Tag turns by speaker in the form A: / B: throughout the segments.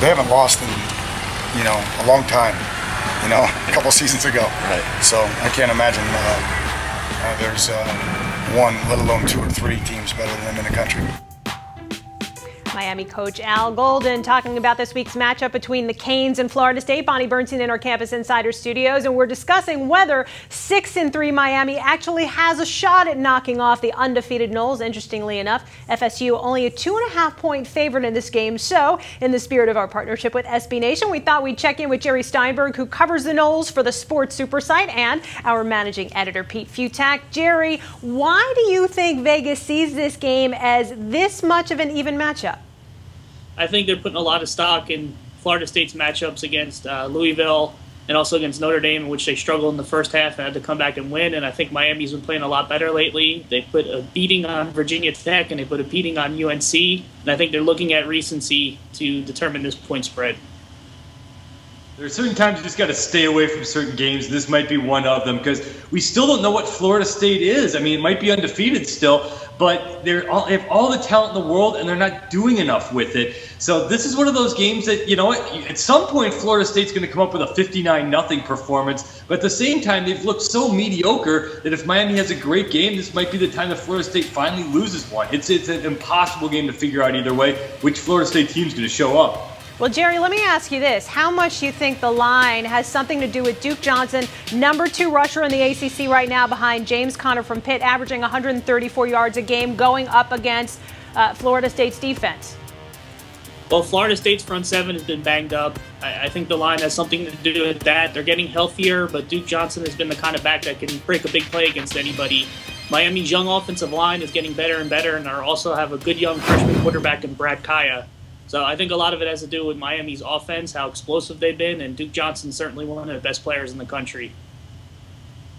A: they haven't lost in, a long time, a couple seasons ago.
B: Right.
A: So I can't imagine there's one, let alone two or three teams better than them in the country.
C: Miami coach Al Golden talking about this week's matchup between the Canes and Florida State. Bonnie Bernstein in our Campus Insiders studios, and we're discussing whether 6-3 Miami actually has a shot at knocking off the undefeated Noles. Interestingly enough, FSU only a 2.5-point favorite in this game. So, in the spirit of our partnership with SB Nation, we thought we'd check in with Jerry Steinberg, who covers the Noles for the Sports Super Site, and our managing editor Pete Fiutak. Jerry, why do you think Vegas sees this game as this much of an even matchup?
D: I think they're putting a lot of stock in Florida State's matchups against Louisville and also against Notre Dame, in which they struggled in the first half and had to come back and win. And I think Miami's been playing a lot better lately. They put a beating on Virginia Tech and they put a beating on UNC. And I think they're looking at recency to determine this point spread.
E: There are certain times you just got to stay away from certain games. This might be one of them because we still don't know what Florida State is. I mean, it might be undefeated still, but they have all the talent in the world and they're not doing enough with it. So this is one of those games that, at some point Florida State's going to come up with a 59-0 performance. But at the same time, they've looked so mediocre that if Miami has a great game, this might be the time that Florida State finally loses one. It's an impossible game to figure out either way which Florida State team's going to show up.
C: Well, Jerry, let me ask you this. How much do you think the line has something to do with Duke Johnson, #2 rusher in the ACC right now behind James Conner from Pitt, averaging 134 yards a game, going up against Florida State's defense?
D: Well, Florida State's front seven has been banged up. I think the line has something to do with that. They're getting healthier, but Duke Johnson has been the kind of back that can break a big play against anybody. Miami's young offensive line is getting better and better, and they also have a good young freshman quarterback in Brad Kaya. So I think a lot of it has to do with Miami's offense, how explosive they've been, and Duke Johnson's certainly one of the best players in the country.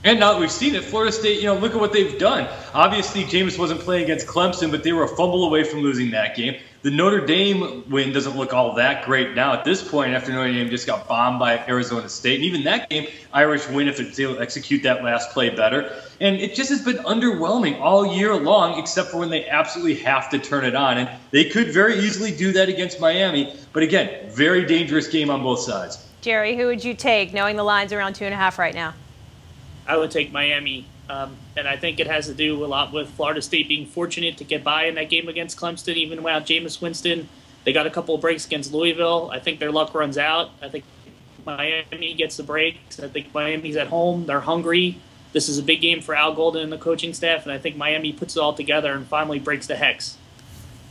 E: And now that we've seen it, Florida State, look at what they've done. Obviously, Jameis wasn't playing against Clemson, but they were a fumble away from losing that game. The Notre Dame win doesn't look all that great now at this point after Notre Dame just got bombed by Arizona State. And even that game, Irish win if it's able to execute that last play better. And it just has been underwhelming all year long, except for when they absolutely have to turn it on. And they could very easily do that against Miami. But again, very dangerous game on both sides.
C: Jerry, who would you take, knowing the line's around 2.5 right now?
D: I would take Miami, and I think it has to do a lot with Florida State being fortunate to get by in that game against Clemson, even without Jameis Winston. They got a couple of breaks against Louisville. I think their luck runs out. I think Miami gets the breaks. I think Miami's at home. They're hungry. This is a big game for Al Golden and the coaching staff, and I think Miami puts it all together and finally breaks the hex.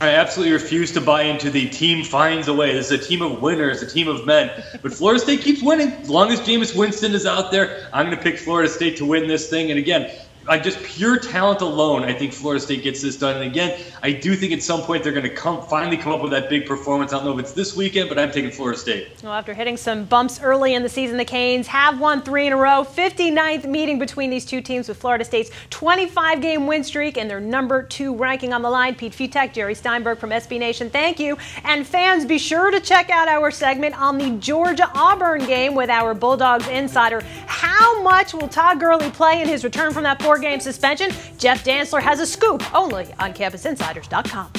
E: I absolutely refuse to buy into the team finds a way. This is a team of winners, a team of men. But Florida State keeps winning. As long as Jameis Winston is out there, I'm going to pick Florida State to win this thing. And again, on just pure talent alone, I think Florida State gets this done. And again, I do think at some point they're going to finally come up with that big performance. I don't know if it's this weekend, but I'm taking Florida State.
C: Well, after hitting some bumps early in the season, the Canes have won 3 in a row. 59th meeting between these two teams, with Florida State's 25-game win streak and their #2 ranking on the line. Pete Fiutak, Jerry Steinberg from SB Nation, thank you. And fans, be sure to check out our segment on the Georgia-Auburn game with our Bulldogs insider. How much will Todd Gurley play in his return from that 4-game suspension? Jeff Dantzler has a scoop only on CampusInsiders.com.